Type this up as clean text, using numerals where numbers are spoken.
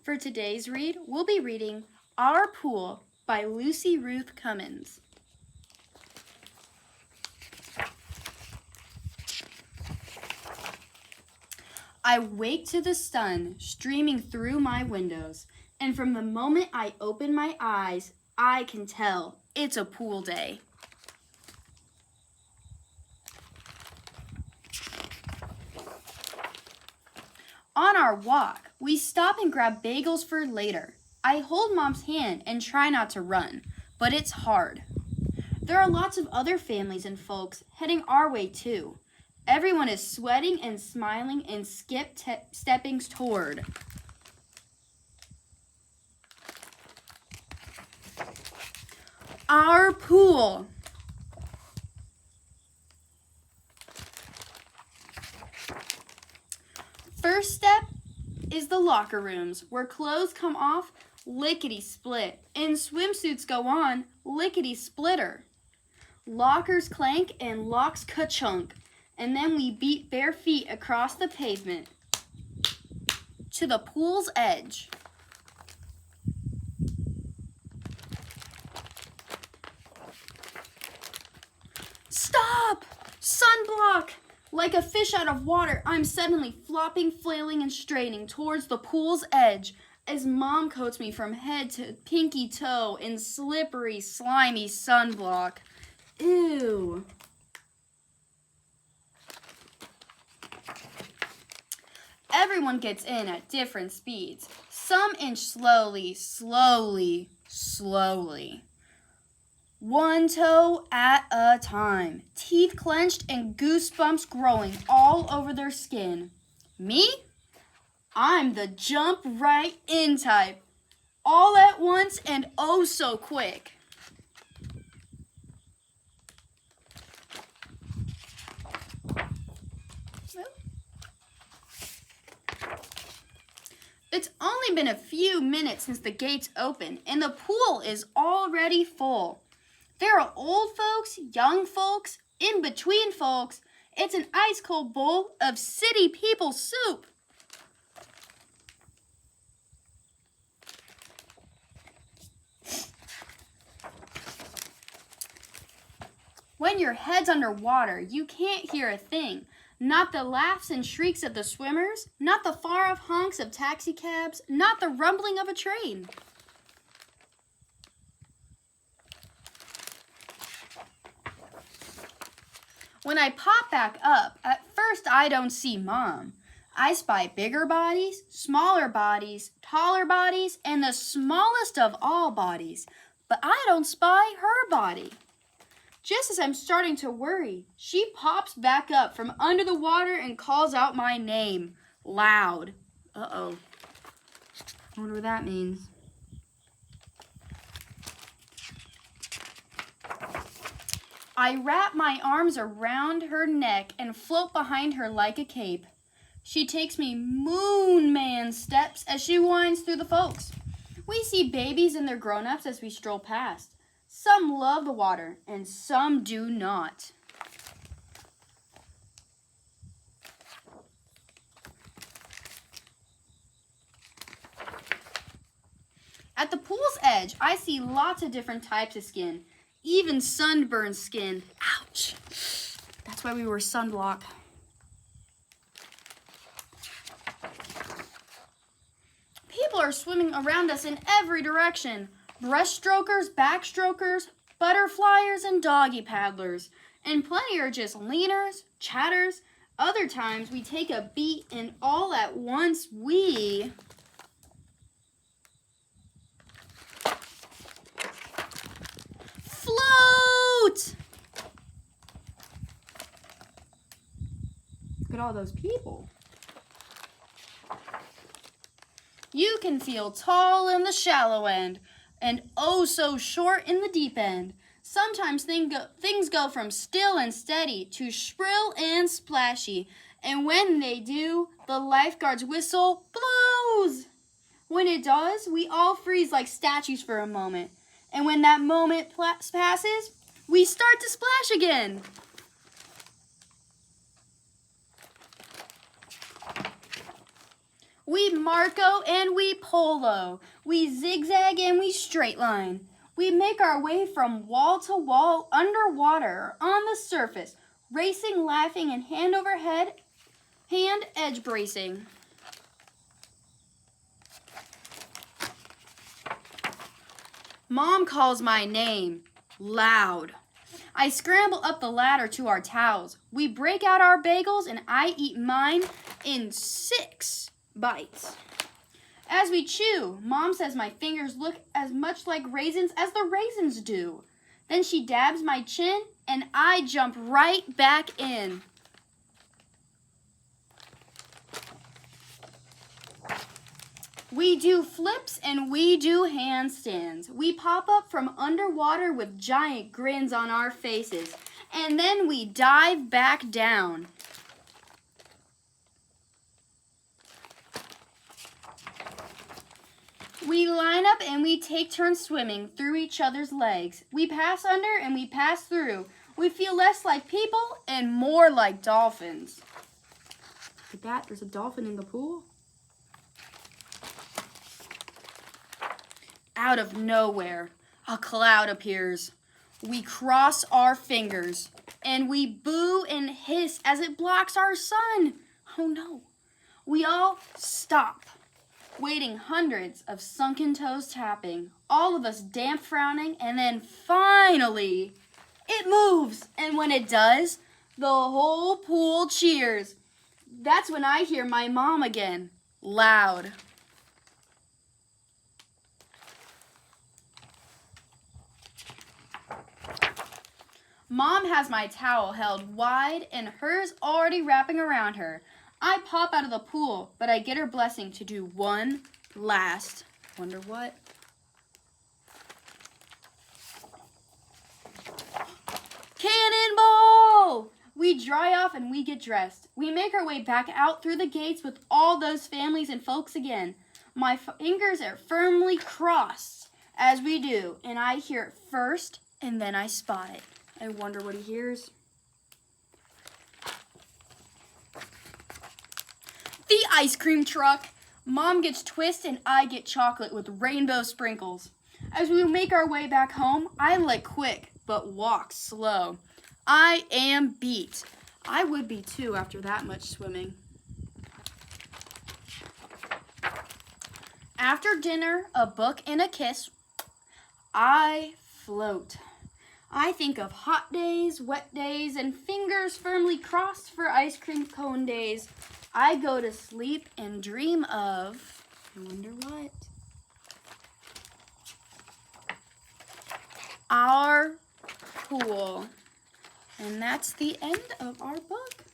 For today's read, we'll be reading Our Pool by Ruth Cummins. I wake to the sun streaming through my windows, and from the moment I open my eyes, I can tell it's a pool day. On our walk, we stop and grab bagels for later. I hold Mom's hand and try not to run, but it's hard. There are lots of other families and folks heading our way too. Everyone is sweating and smiling and stepping toward. Our pool. First step is the locker rooms, where clothes come off lickety-split and swimsuits go on lickety-splitter. Lockers clank and locks ka-chunk, and then we beat bare feet across the pavement to the pool's edge. Stop! Sunblock! Like a fish out of water, I'm suddenly flopping, flailing, and straining towards the pool's edge as Mom coats me from head to pinky toe in slippery, slimy sunblock. Ew. Everyone gets in at different speeds. Some inch slowly. One toe at a time, teeth clenched and goosebumps growing all over their skin. Me? I'm the jump right in type, all at once and oh so quick. It's only been a few minutes since the gates opened and the pool is already full. There are old folks, young folks, in-between folks. It's an ice-cold bowl of city people soup. When your head's underwater, you can't hear a thing. Not the laughs and shrieks of the swimmers, not the far-off honks of taxi cabs, not the rumbling of a train. When I pop back up, at first I don't see Mom. I spy bigger bodies, smaller bodies, taller bodies, and the smallest of all bodies. But I don't spy her body. Just as I'm starting to worry, she pops back up from under the water and calls out my name, loud. Uh-oh. I wonder what that means. I wrap my arms around her neck and float behind her like a cape. She takes me moon man steps as she winds through the folks. We see babies and their grown-ups as we stroll past. Some love the water and some do not. At the pool's edge, I see lots of different types of skin. Even sunburned skin. Ouch. That's why we were sunblock. People are swimming around us in every direction. Breaststrokers, backstrokers, butterflyers, and doggy paddlers. And plenty are just leaners, chatters. Other times we take a beat and all at once we... float! Look at all those people. You can feel tall in the shallow end and oh so short in the deep end. Sometimes things go from still and steady to shrill and splashy. And when they do, the lifeguard's whistle blows. When it does, we all freeze like statues for a moment. And when that moment passes, we start to splash again. We Marco and we Polo. We zigzag and we straight line. We make our way from wall to wall, underwater, on the surface, racing, laughing, and hand over head, hand edge bracing. Mom calls my name, loud. I scramble up the ladder to our towels. We break out our bagels and I eat mine in 6 bites. As we chew, Mom says my fingers look as much like raisins as the raisins do. Then she dabs my chin and I jump right back in. We do flips and we do handstands. We pop up from underwater with giant grins on our faces. And then we dive back down. We line up and we take turns swimming through each other's legs. We pass under and we pass through. We feel less like people and more like dolphins. Look at that, there's a dolphin in the pool. Out of nowhere, a cloud appears. We cross our fingers and we boo and hiss as it blocks our sun. Oh no. We all stop, waiting hundreds of sunken toes tapping, all of us damp frowning, and then finally, it moves. And when it does, the whole pool cheers. That's when I hear my mom again, loud. Mom has my towel held wide and hers already wrapping around her. I pop out of the pool, but I get her blessing to do one last, wonder what? Cannonball! We dry off and we get dressed. We make our way back out through the gates with all those families and folks again. My fingers are firmly crossed as we do, and I hear it first and then I spot it. I wonder what he hears. The ice cream truck. Mom gets twist and I get chocolate with rainbow sprinkles. As we make our way back home, I lick quick but walk slow. I am beat. I would be too after that much swimming. After dinner, a book and a kiss, I float. I think of hot days, wet days, and fingers firmly crossed for ice cream cone days. I go to sleep and dream of, I wonder what? Our pool. And that's the end of our book.